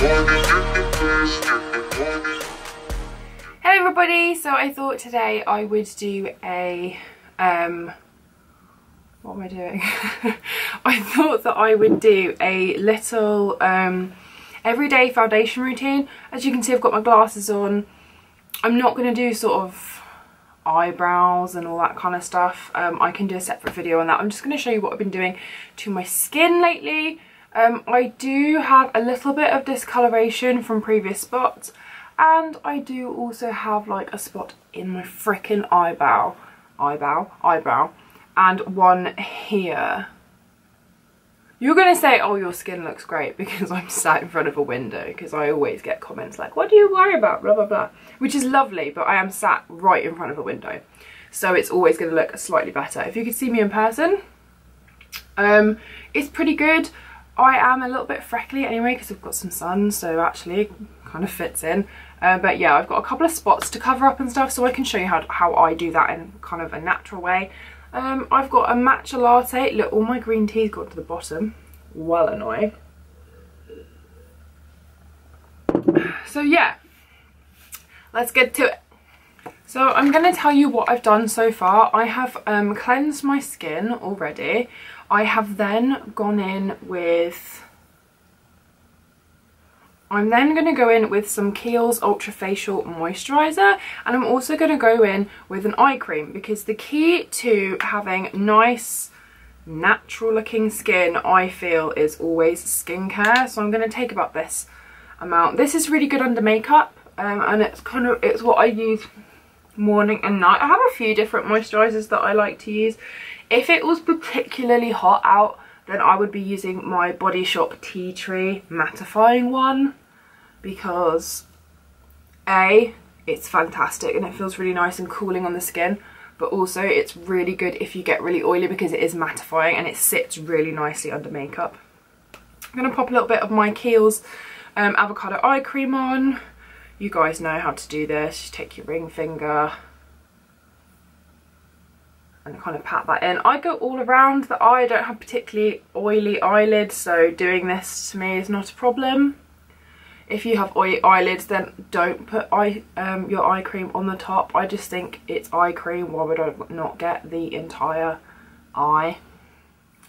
Hello everybody, so I thought today I would do a, what am I doing? I thought that I would do a little everyday foundation routine. As you can see, I've got my glasses on. I'm not going to do sort of eyebrows and all that kind of stuff. I can do a separate video on that. I'm just going to show you what I've been doing to my skin lately. I do have a little bit of discoloration from previous spots, and I do also have like a spot in my frickin' eyebrow, and one here. You're gonna say, oh, your skin looks great because I'm sat in front of a window, because I always get comments like, what do you worry about, blah blah blah, which is lovely, but I am sat right in front of a window, so it's always gonna look slightly better. If you could see me in person, it's pretty good. I am a little bit freckly anyway because I've got some sun, so actually it kind of fits in. But yeah, I've got a couple of spots to cover up and stuff, so I can show you how I do that in kind of a natural way. I've got a matcha latte. Look, all my green tea's got to the bottom. Well annoying. So yeah, let's get to it. So I'm going to tell you what I've done so far. I have cleansed my skin already. I have then gone in with... I'm then going to go in with some Kiehl's Ultra Facial Moisturiser, and I'm also going to go in with an eye cream, because the key to having nice natural looking skin, I feel, is always skincare. So I'm going to take about this amount. This is really good under makeup, and it's what I use morning and night. I have a few different moisturisers that I like to use. If it was particularly hot out, then I would be using my Body Shop Tea Tree mattifying one, because A, it's fantastic and it feels really nice and cooling on the skin, but also it's really good if you get really oily because it is mattifying and it sits really nicely under makeup. I'm going to pop a little bit of my Kiehl's avocado eye cream on. You guys know how to do this. You take your ring finger and kind of pat that in. I go all around the eye. I don't have particularly oily eyelids, so doing this to me is not a problem. If you have oily eyelids, then don't put your eye cream on the top. I just think it's eye cream. Why would I not get the entire eye?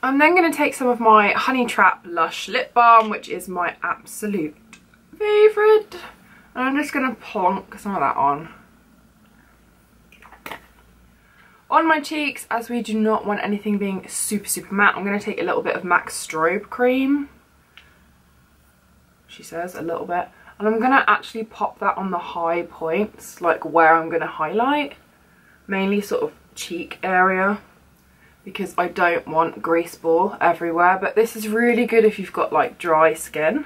I'm then going to take some of my Honey Trap Lush Lip Balm, which is my absolute favourite. And I'm just going to plonk some of that on. On my cheeks, as we do not want anything being super matte, I'm going to take a little bit of MAC Strobe cream. She says a little bit. And I'm going to actually pop that on the high points, like where I'm going to highlight. Mainly sort of cheek area, because I don't want grease ball everywhere. But this is really good if you've got like dry skin.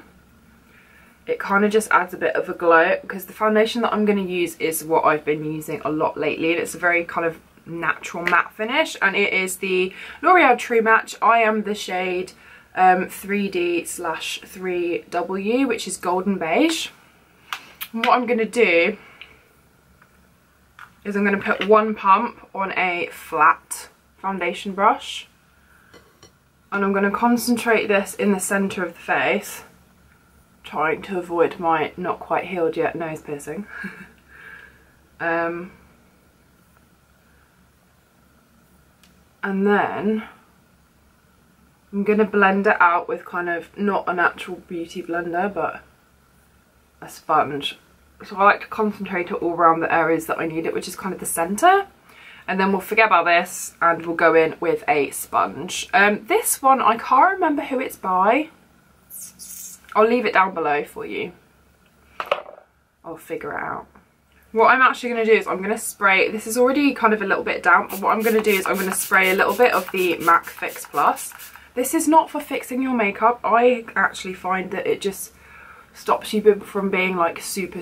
It kind of just adds a bit of a glow, because the foundation that I'm going to use is what I've been using a lot lately, and it's a very kind of natural matte finish, and it is the L'Oreal True Match. I am the shade 3D/3W, which is golden beige. And what I'm going to do is I'm going to put one pump on a flat foundation brush, and I'm going to concentrate this in the centre of the face, trying to avoid my not quite healed yet nose piercing. And then I'm going to blend it out with kind of not a natural beauty blender, but a sponge. So I like to concentrate it all around the areas that I need it, which is kind of the centre. And then we'll forget about this and we'll go in with a sponge. This one, I can't remember who it's by. I'll leave it down below for you. I'll figure it out. What I'm actually going to do is I'm going to spray, this is already kind of a little bit damp, but what I'm going to do is I'm going to spray a little bit of the MAC Fix Plus. This is not for fixing your makeup. I actually find that it just stops you from being like super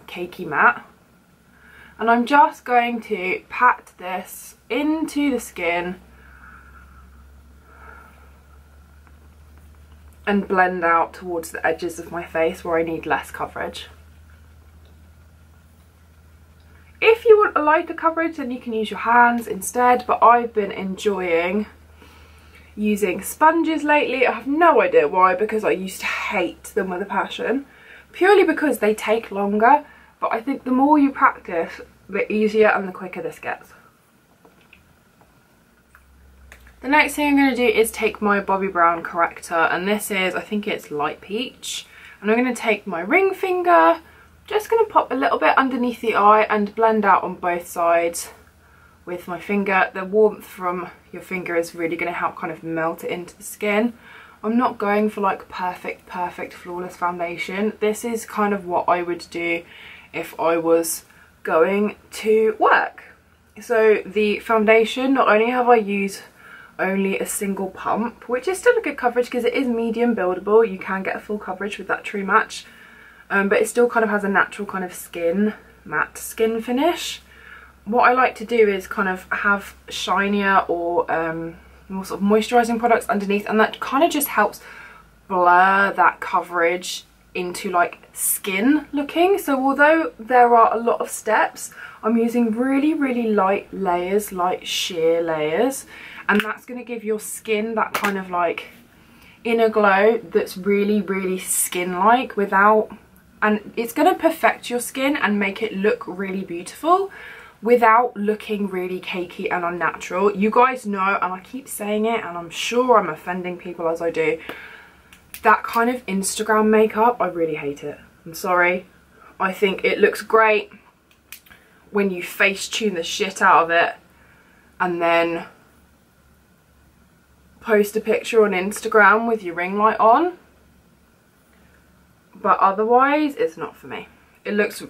cakey matte. And I'm just going to pat this into the skin and blend out towards the edges of my face where I need less coverage. If you want a lighter coverage, then you can use your hands instead, but I've been enjoying using sponges lately. I have no idea why, because I used to hate them with a passion, purely because they take longer, but I think the more you practice, the easier and the quicker this gets. The next thing I'm going to do is take my Bobbi Brown corrector, and this is, I think it's light peach, and I'm going to take my ring finger, just going to pop a little bit underneath the eye and blend out on both sides with my finger. The warmth from your finger is really going to help kind of melt it into the skin. I'm not going for like perfect flawless foundation. This is kind of what I would do if I was going to work. So the foundation, not only have I used only a single pump, which is still a good coverage because it is medium buildable, you can get a full coverage with that True Match, but it still kind of has a natural kind of skin, matte skin finish. What I like to do is kind of have shinier or more sort of moisturising products underneath, and that kind of just helps blur that coverage into like skin looking. So although there are a lot of steps, I'm using really light layers, light sheer layers, and that's going to give your skin that kind of like inner glow that's really skin-like without, and it's going to perfect your skin and make it look really beautiful without looking really cakey and unnatural. You guys know, and I keep saying it, and I'm sure I'm offending people as I do, that kind of Instagram makeup, I really hate it. I'm sorry. I think it looks great when you face tune the shit out of it and then post a picture on Instagram with your ring light on, but otherwise it's not for me. It looks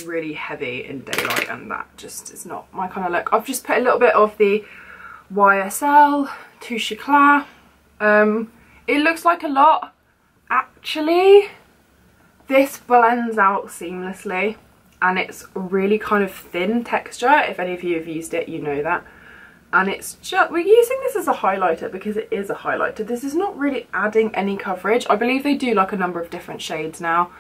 really heavy in daylight, and that just is not my kind of look. I've just put a little bit of the YSL Touche Eclat. It looks like a lot. Actually, this blends out seamlessly, and it's really kind of thin texture. If any of you have used it, you know that. And it's just, we're using this as a highlighter because it is a highlighter. This is not really adding any coverage. I believe they do like a number of different shades now.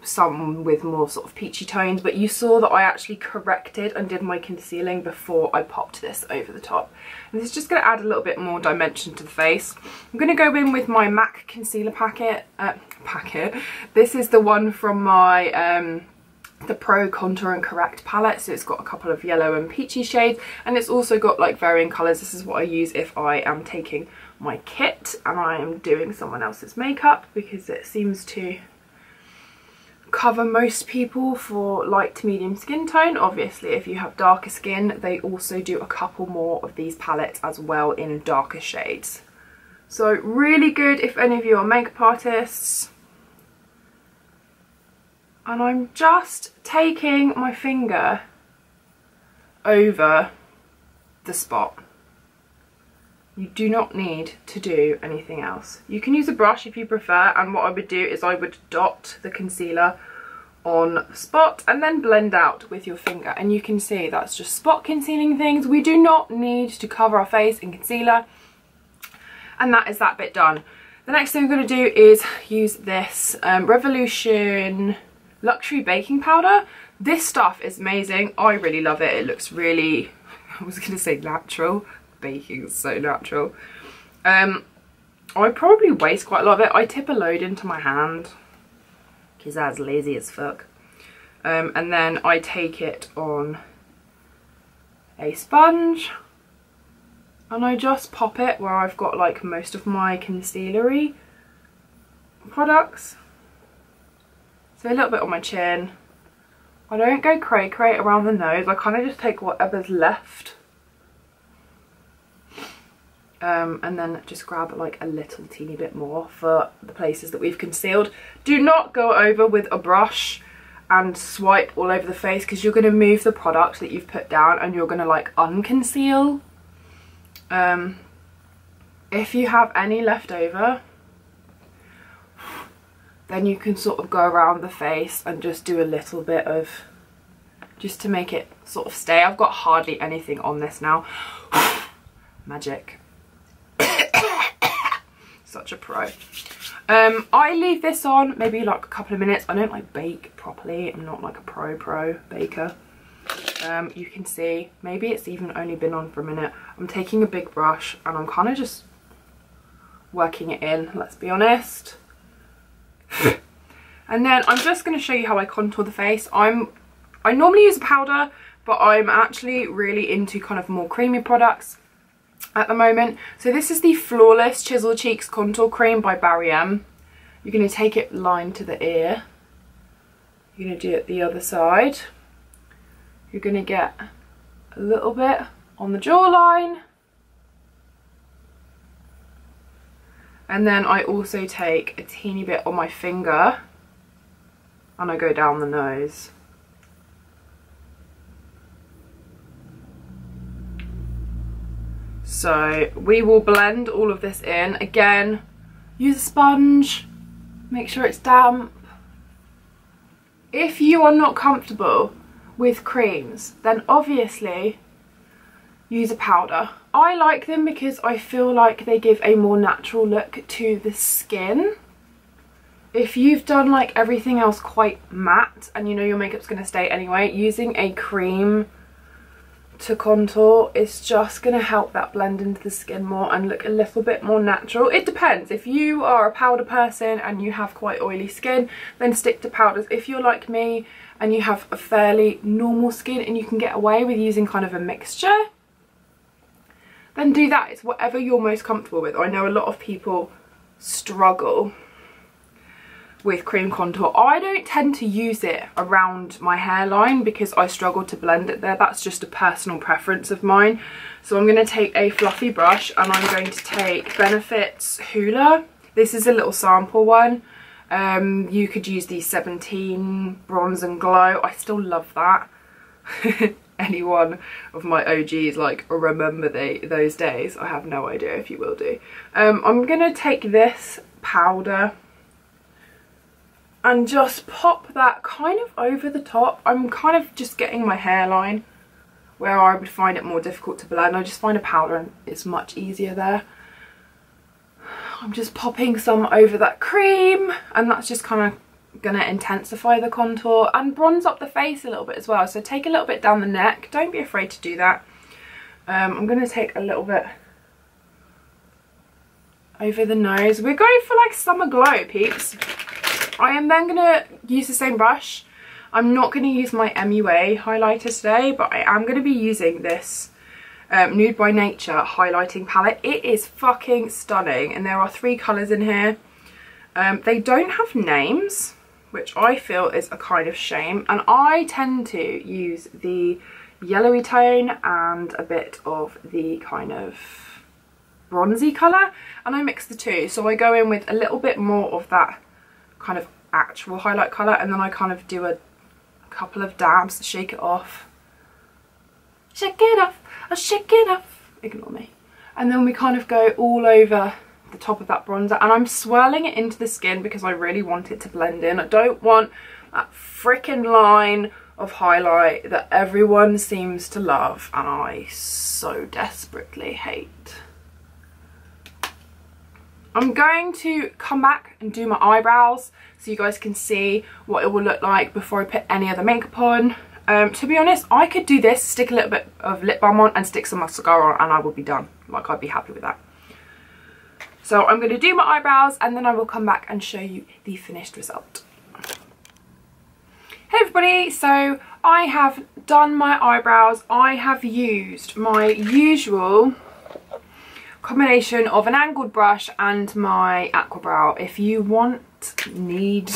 Some with more sort of peachy tones, but you saw that I actually corrected and did my concealing before I popped this over the top. And this is just going to add a little bit more dimension to the face. I'm going to go in with my MAC concealer packet. This is the one from my the Pro Contour and Correct palette, so it's got a couple of yellow and peachy shades, and it's also got like varying colours. This is what I use if I am taking my kit and I am doing someone else's makeup, because it seems to cover most people for light to medium skin tone. Obviously if you have darker skin, they also do a couple more of these palettes as well in darker shades. So really good if any of you are makeup artists. And I'm just taking my finger over the spot. You do not need to do anything else. You can use a brush if you prefer, and what I would do is I would dot the concealer on the spot and then blend out with your finger, and you can see that's just spot concealing things. We do not need to cover our face in concealer, and that is that bit done. The next thing I'm going to do is use this Revolution Luxury Baking Powder. This stuff is amazing. I really love it. It looks really, I was going to say natural. Baking is so natural. I probably waste quite a lot of it. I tip a load into my hand because that's lazy as fuck. And then I take it on a sponge and I just pop it where I've got like most of my concealery products. So a little bit on my chin. I don't go cray around the nose. I kind of just take whatever's left. And then just grab like a little teeny bit more for the places that we've concealed. Do not go over with a brush and swipe all over the face, because you're going to move the product that you've put down and you're going to like unconceal. If you have any left over, then you can sort of go around the face and just do a little bit of, just to make it sort of stay. I've got hardly anything on this now. Magic. Such a pro. I leave this on maybe like a couple of minutes. I don't like bake properly. I'm not like a pro baker. You can see maybe it's even only been on for a minute. I'm taking a big brush and I'm kind of just working it in, let's be honest. And then I'm just going to show you how I contour the face. I normally use a powder, but I'm actually really into kind of more creamy products at the moment. So this is the Flawless Chisel Cheeks Contour Cream by Barry M. You're going to take it line to the ear. You're going to do it the other side. You're going to get a little bit on the jawline. And then I also take a teeny bit on my finger and I go down the nose. So we will blend all of this in. Again, use a sponge, make sure it's damp. If you are not comfortable with creams, then obviously use a powder. I like them because I feel like they give a more natural look to the skin. If you've done like everything else quite matte and you know your makeup's going to stay anyway, using a cream to contour is just going to help that blend into the skin more and look a little bit more natural. It depends. If you are a powder person and you have quite oily skin, then stick to powders. If you're like me and you have a fairly normal skin and you can get away with using kind of a mixture, then do that. It's whatever you're most comfortable with. I know a lot of people struggle with cream contour. I don't tend to use it around my hairline because I struggle to blend it there. That's just a personal preference of mine. So I'm going to take a fluffy brush and I'm going to take Benefit's Hoola. This is a little sample one. You could use the 17 Bronze and Glow. I still love that. Any one of my OGs like remember those days. I have no idea if you will do. I'm going to take this powder and just pop that kind of over the top. I'm kind of just getting my hairline where I would find it more difficult to blend. I just find a powder and it's much easier there. I'm just popping some over that cream and that's just kind of going to intensify the contour and bronze up the face a little bit as well. So take a little bit down the neck. Don't be afraid to do that. I'm going to take a little bit over the nose. We're going for like summer glow, peeps. I am then going to use the same brush. I'm not going to use my MUA highlighter today, but I am going to be using this Nude by Nature highlighting palette. It is fucking stunning and there are 3 colours in here. They don't have names, which I feel is a kind of shame, and I tend to use the yellowy tone and a bit of the kind of bronzy colour, and I mix the two. So I go in with a little bit more of that kind of actual highlight colour and then I kind of do a couple of dabs to shake it off. Shake it off, I'll shake it off. Ignore me. And then we kind of go all over the top of that bronzer and I'm swirling it into the skin because I really want it to blend in. I don't want that freaking line of highlight that everyone seems to love and I so desperately hate. I'm going to come back and do my eyebrows so you guys can see what it will look like before I put any other makeup on. To be honest, I could do this, stick a little bit of lip balm on and stick some mascara on and I would be done. Like, I'd be happy with that. So I'm going to do my eyebrows and then I will come back and show you the finished result. Hey everybody, so I have done my eyebrows. I have used my usual combination of an angled brush and my aqua brow. If you want, need,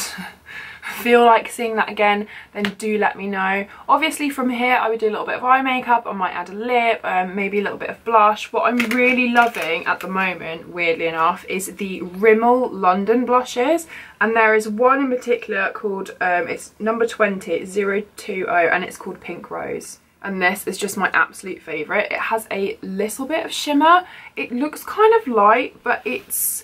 feel like seeing that again, then do let me know. Obviously from here I would do a little bit of eye makeup, I might add a lip, maybe a little bit of blush. What I'm really loving at the moment, weirdly enough, is the Rimmel London blushes, and there is one in particular called, it's number 20, 020, and it's called Pink Rose. And this is just my absolute favourite. It has a little bit of shimmer. It looks kind of light, but it's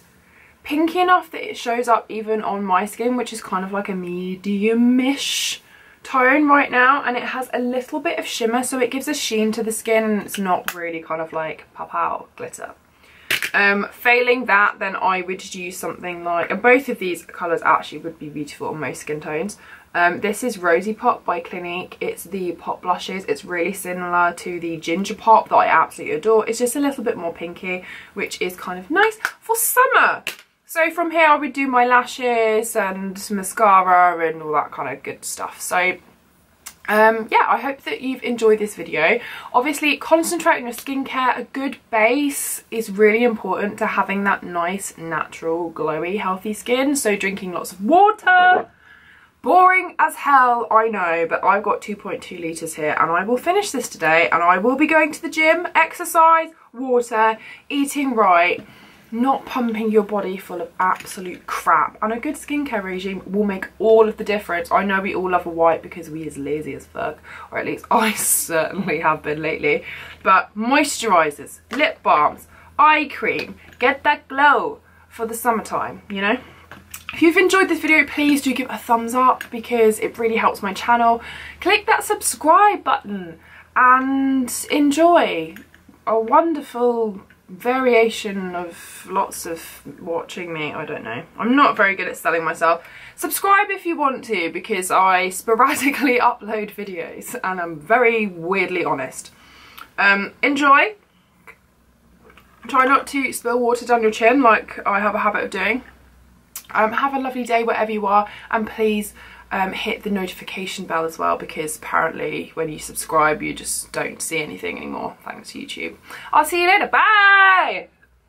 pinky enough that it shows up even on my skin, which is kind of like a medium-ish tone right now. And it has a little bit of shimmer, so it gives a sheen to the skin and it's not really kind of like pop out glitter. Failing that, then I would use something like, and both of these colours actually would be beautiful on most skin tones. This is Rosy Pop by Clinique. It's the pop blushes. It's really similar to the Ginger Pop that I absolutely adore. It's just a little bit more pinky, which is kind of nice for summer. So from here I would do my lashes and mascara and all that kind of good stuff. So yeah, I hope that you've enjoyed this video. Obviously, concentrate on your skincare. A good base is really important to having that nice, natural, glowy, healthy skin. So drinking lots of water. Boring as hell, I know, but I've got 2.2 litres here and I will finish this today, and I will be going to the gym, exercise, water, eating right, not pumping your body full of absolute crap. And a good skincare regime will make all of the difference. I know we all love a wipe because we is lazy as fuck, or at least I certainly have been lately. But moisturisers, lip balms, eye cream, get that glow for the summertime, you know? If you've enjoyed this video, please do give it a thumbs up because it really helps my channel. Click that subscribe button and enjoy a wonderful variation of lots of watching me. I don't know, I'm not very good at selling myself. Subscribe if you want to, because I sporadically upload videos and I'm very weirdly honest. Enjoy. Try not to spill water down your chin like I have a habit of doing. Have a lovely day wherever you are, and please hit the notification bell as well, because apparently when you subscribe you just don't see anything anymore, thanks YouTube. I'll see you later, bye!